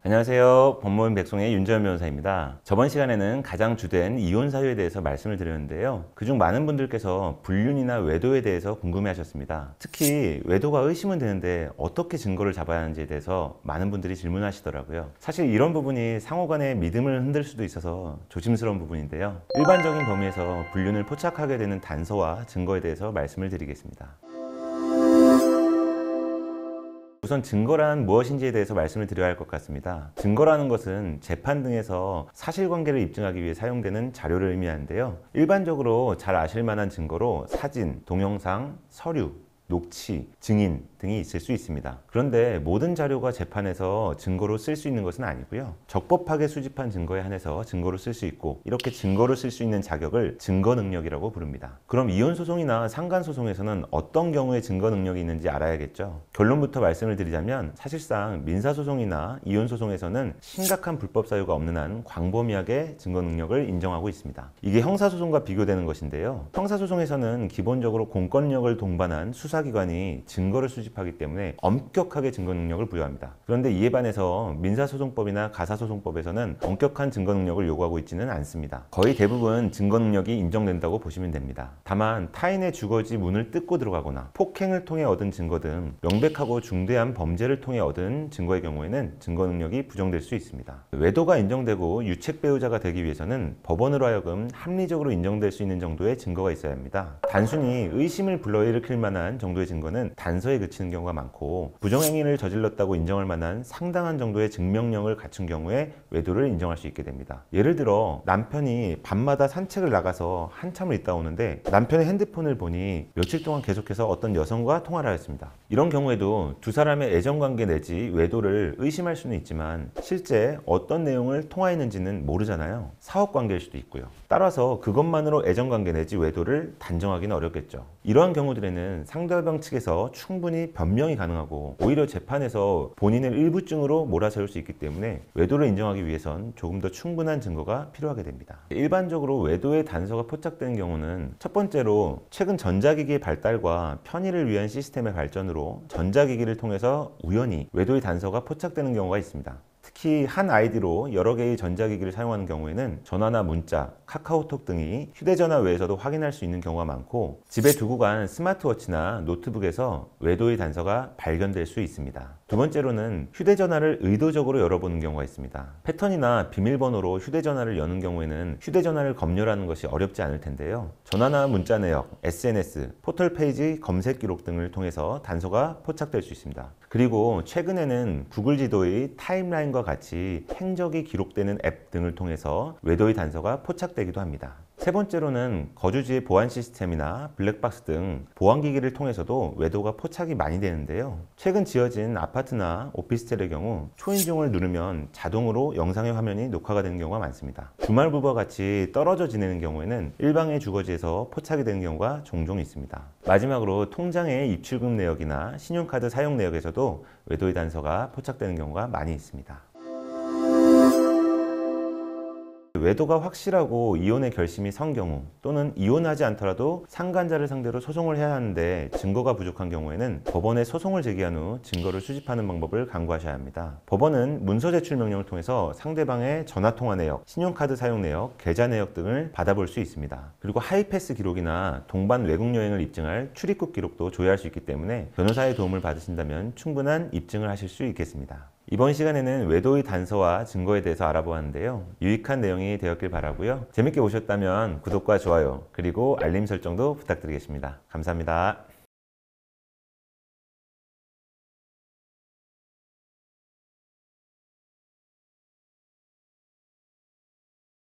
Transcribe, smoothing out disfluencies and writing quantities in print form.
안녕하세요. 법무인 백송의 윤재현 변호사입니다. 저번 시간에는 가장 주된 이혼 사유에 대해서 말씀을 드렸는데요. 그중 많은 분들께서 불륜이나 외도에 대해서 궁금해하셨습니다. 특히 외도가 의심은 되는데 어떻게 증거를 잡아야 하는지에 대해서 많은 분들이 질문하시더라고요. 사실 이런 부분이 상호 간의 믿음을 흔들 수도 있어서 조심스러운 부분인데요. 일반적인 범위에서 불륜을 포착하게 되는 단서와 증거에 대해서 말씀을 드리겠습니다. 우선 증거란 무엇인지에 대해서 말씀을 드려야 할 것 같습니다. 증거라는 것은 재판 등에서 사실관계를 입증하기 위해 사용되는 자료를 의미하는데요. 일반적으로 잘 아실 만한 증거로 사진, 동영상, 서류, 녹취, 증인 등이 있을 수 있습니다. 그런데 모든 자료가 재판에서 증거로 쓸 수 있는 것은 아니고요. 적법하게 수집한 증거에 한해서 증거로 쓸 수 있고, 이렇게 증거로 쓸 수 있는 자격을 증거 능력이라고 부릅니다. 그럼 이혼 소송이나 상간 소송에서는 어떤 경우에 증거 능력이 있는지 알아야겠죠. 결론부터 말씀을 드리자면 사실상 민사 소송이나 이혼 소송에서는 심각한 불법 사유가 없는 한 광범위하게 증거 능력을 인정하고 있습니다. 이게 형사 소송과 비교되는 것인데요. 형사 소송에서는 기본적으로 공권력을 동반한 수사기관이 증거를 수집하기 때문에 엄격하게 증거 능력을 부여합니다. 그런데 이에 반해서 민사소송법이나 가사소송법에서는 엄격한 증거 능력을 요구하고 있지는 않습니다. 거의 대부분 증거 능력이 인정된다고 보시면 됩니다. 다만 타인의 주거지 문을 뜯고 들어가거나 폭행을 통해 얻은 증거 등 명백하고 중대한 범죄를 통해 얻은 증거의 경우에는 증거 능력이 부정될 수 있습니다. 외도가 인정되고 유책 배우자가 되기 위해서는 법원으로 하여금 합리적으로 인정될 수 있는 정도의 증거가 있어야 합니다. 단순히 의심을 불러일으킬 만한 정도의 증거는 단서에 그치는 경우가 많고, 부정행위를 저질렀다고 인정할 만한 상당한 정도의 증명력을 갖춘 경우에 외도를 인정할 수 있게 됩니다. 예를 들어 남편이 밤마다 산책을 나가서 한참을 있다 오는데 남편의 핸드폰을 보니 며칠 동안 계속해서 어떤 여성과 통화를 하였습니다. 이런 경우에도 두 사람의 애정관계 내지 외도를 의심할 수는 있지만 실제 어떤 내용을 통화했는지는 모르잖아요. 사업관계일 수도 있고요. 따라서 그것만으로 애정관계 내지 외도를 단정하기는 어렵겠죠. 이러한 경우들에는 상대방 측에서 충분히 변명이 가능하고 오히려 재판에서 본인을 일부증으로 몰아세울 수 있기 때문에 외도를 인정하기 위해선 조금 더 충분한 증거가 필요하게 됩니다. 일반적으로 외도의 단서가 포착되는 경우는 첫 번째로 최근 전자기기의 발달과 편의를 위한 시스템의 발전으로 전자기기를 통해서 우연히 외도의 단서가 포착되는 경우가 있습니다. 특히 한 아이디로 여러 개의 전자기기를 사용하는 경우에는 전화나 문자, 카카오톡 등이 휴대전화 외에서도 확인할 수 있는 경우가 많고, 집에 두고 간 스마트워치나 노트북에서 외도의 단서가 발견될 수 있습니다. 두 번째로는 휴대전화를 의도적으로 열어보는 경우가 있습니다. 패턴이나 비밀번호로 휴대전화를 여는 경우에는 휴대전화를 검열하는 것이 어렵지 않을 텐데요. 전화나 문자 내역, SNS, 포털 페이지 검색 기록 등을 통해서 단서가 포착될 수 있습니다. 그리고 최근에는 구글 지도의 타임라인과 같이 행적이 기록되는 앱 등을 통해서 외도의 단서가 포착되기도 합니다. 세 번째로는 거주지의 보안 시스템이나 블랙박스 등 보안기기를 통해서도 외도가 포착이 많이 되는데요. 최근 지어진 아파트나 오피스텔의 경우 초인종을 누르면 자동으로 영상의 화면이 녹화가 되는 경우가 많습니다. 주말부부와 같이 떨어져 지내는 경우에는 일방의 주거지에서 포착이 되는 경우가 종종 있습니다. 마지막으로 통장의 입출금 내역이나 신용카드 사용 내역에서도 외도의 단서가 포착되는 경우가 많이 있습니다. 외도가 확실하고 이혼의 결심이 선 경우, 또는 이혼하지 않더라도 상간자를 상대로 소송을 해야 하는데 증거가 부족한 경우에는 법원에 소송을 제기한 후 증거를 수집하는 방법을 강구하셔야 합니다. 법원은 문서 제출 명령을 통해서 상대방의 전화통화 내역, 신용카드 사용 내역, 계좌 내역 등을 받아볼 수 있습니다. 그리고 하이패스 기록이나 동반 외국 여행을 입증할 출입국 기록도 조회할 수 있기 때문에 변호사의 도움을 받으신다면 충분한 입증을 하실 수 있겠습니다. 이번 시간에는 외도의 단서와 증거에 대해서 알아보았는데요. 유익한 내용이 되었길 바라고요. 재밌게 보셨다면 구독과 좋아요, 그리고 알림 설정도 부탁드리겠습니다. 감사합니다.